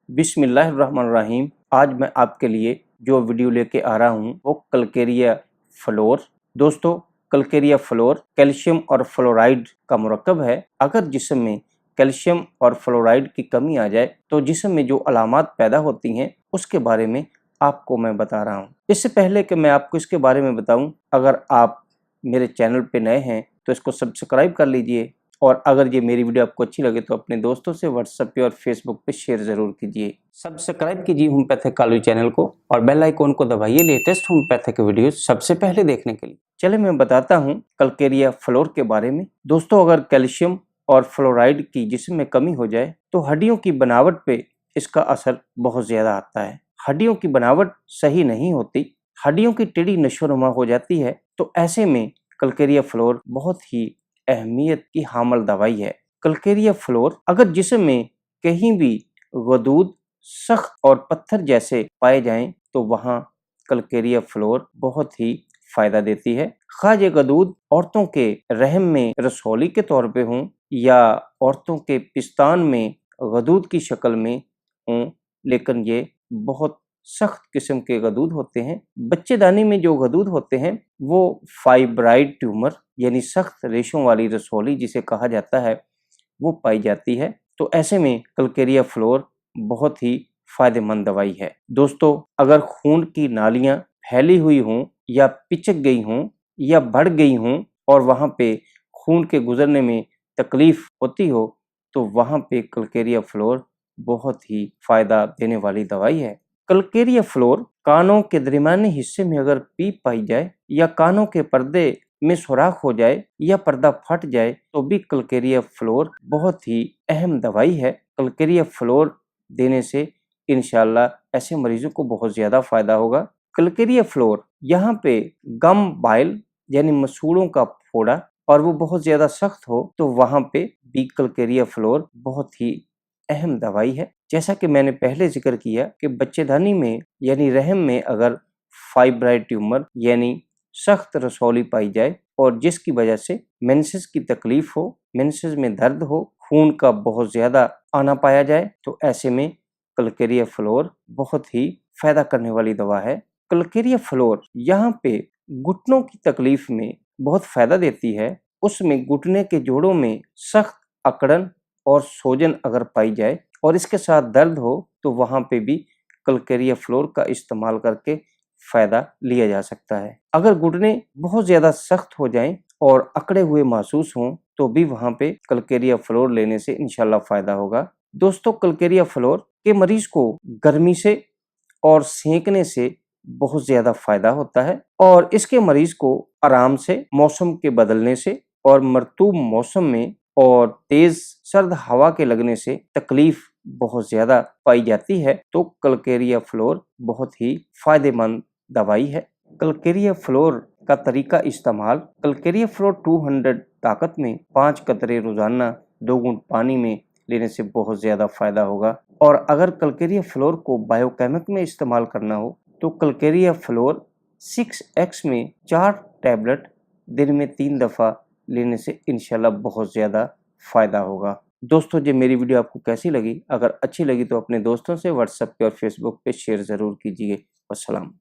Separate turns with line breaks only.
बिस्मिल्लाहिर्रहमानिर्रहीम। आज मैं आपके लिए जो वीडियो लेके आ रहा हूँ वो कलकेरिया फ्लोर। दोस्तों, कलकेरिया फ्लोर कैल्शियम और फ्लोराइड का मुरक्कब है। अगर जिस्म में कैल्शियम और फ्लोराइड की कमी आ जाए तो जिस्म में जो अलामात पैदा होती हैं उसके बारे में आपको मैं बता रहा हूँ। इससे पहले कि मैं आपको इसके बारे में बताऊँ, अगर आप मेरे चैनल पे नए हैं तो इसको सब्सक्राइब कर लीजिए, और अगर ये मेरी वीडियो आपको अच्छी लगे तो अपने दोस्तों से व्हाट्सएप पे और फेसबुक पे शेयर ज़रूर कीजिए। सब्सक्राइब कीजिए होम्योपैथिक कॉलेज चैनल को और बेल आइकॉन को दबाइए लेटेस्ट होम्योपैथिक वीडियो सबसे पहले देखने के लिए। चलिए मैं बताता हूँ कलकेरिया फ्लोर के बारे में। दोस्तों, अगर कैल्शियम और फ्लोराइड की जिस्म में कमी हो जाए तो हड्डियों की बनावट पे इसका असर बहुत ज़्यादा आता है। हड्डियों की बनावट सही नहीं होती, हड्डियों की टेढ़ी नशोनुमा हो जाती है, तो ऐसे में कलकेरिया फ्लोर बहुत ही अहमियत की हामल दवाई है। कलकेरिया फ्लोर अगर जिस्म में कहीं भी गदूद, सख्त और पत्थर जैसे पाए जाएं तो वहाँ कलकेरिया फ्लोर बहुत ही फायदा देती है। खाज गदूद औरतों के रहम में रसौली के तौर पे हों या औरतों के पिस्तान में गदूद की शक्ल में हों, लेकिन ये बहुत सख्त किस्म के गदूद होते हैं। बच्चेदानी में जो गदूद होते हैं वो फाइब्राइड ट्यूमर यानी सख्त रेशों वाली रसौली जिसे कहा जाता है वो पाई जाती है। तो ऐसे में कलकेरिया फ्लोर बहुत ही फायदेमंद दवाई है। दोस्तों, अगर खून की नालियां फैली हुई हों या पिचक गई हों या बढ़ गई हों और वहाँ पे खून के गुजरने में तकलीफ होती हो तो वहाँ पे कलकेरिया फ्लोर बहुत ही फायदा देने वाली दवाई है। कलकेरिया फ्लोर कानों के दरमियाने हिस्से में अगर पीप पाई जाए या कानों के पर्दे में सुराख हो जाए या पर्दा फट जाए तो भी कलकेरिया फ्लोर बहुत ही अहम दवाई है। कलकेरिया फ्लोर देने से इंशाल्लाह ऐसे मरीजों को बहुत ज़्यादा फ़ायदा होगा। कलकेरिया फ्लोर यहाँ पे गम बाइल यानी मसूड़ों का फोड़ा और वो बहुत ज़्यादा सख्त हो तो वहाँ पे भी कलकेरिया फ्लोर बहुत ही अहम दवाई है। जैसा कि मैंने पहले जिक्र किया कि बच्चेदानी में यानी रहम में अगर फाइब्राइड ट्यूमर यानी सख्त रसौली पाई जाए और जिसकी वजह से मेंसेस की तकलीफ हो, मेंसेस में दर्द हो, खून का बहुत ज़्यादा आना पाया जाए तो ऐसे में कलकेरिया फ्लोर बहुत ही फायदा करने वाली दवा है। कलकेरिया फ्लोर यहाँ पे घुटनों की तकलीफ में बहुत फायदा देती है। उसमें घुटने के जोड़ों में सख्त अकड़न और सोजन अगर पाई जाए और इसके साथ दर्द हो तो वहाँ पे भी कलकेरिया फ्लोर का इस्तेमाल करके फ़ायदा लिया जा सकता है। अगर घुटने बहुत ज़्यादा सख्त हो जाएं और अकड़े हुए महसूस हों तो भी वहाँ पे कलकेरिया फ्लोर लेने से इंशाल्लाह फ़ायदा होगा। दोस्तों, कलकेरिया फ्लोर के मरीज़ को गर्मी से और सेंकने से बहुत ज़्यादा फ़ायदा होता है और इसके मरीज़ को आराम से, मौसम के बदलने से और मरतूब मौसम में और तेज़ सर्द हवा के लगने से तकलीफ बहुत ज़्यादा पाई जाती है तो कलकेरिया फ्लोर बहुत ही फ़ायदेमंद दवाई है। कलकेरिया फ्लोर का तरीका इस्तेमाल: कलकेरिया फ्लोर 200 ताकत में 5 कतरे रोज़ाना 2 घूंट पानी में लेने से बहुत ज़्यादा फ़ायदा होगा। और अगर कलकेरिया फ्लोर को बायोकेमिक में इस्तेमाल करना हो तो कलकेरिया फ्लोर 6x में 4 टैबलेट दिन में 3 दफ़ा लेने से इंशाल्लाह बहुत ज़्यादा फ़ायदा होगा। दोस्तों, जो मेरी वीडियो आपको कैसी लगी, अगर अच्छी लगी तो अपने दोस्तों से व्हाट्सएप पे और फेसबुक पे शेयर ज़रूर कीजिए। वस्सलाम।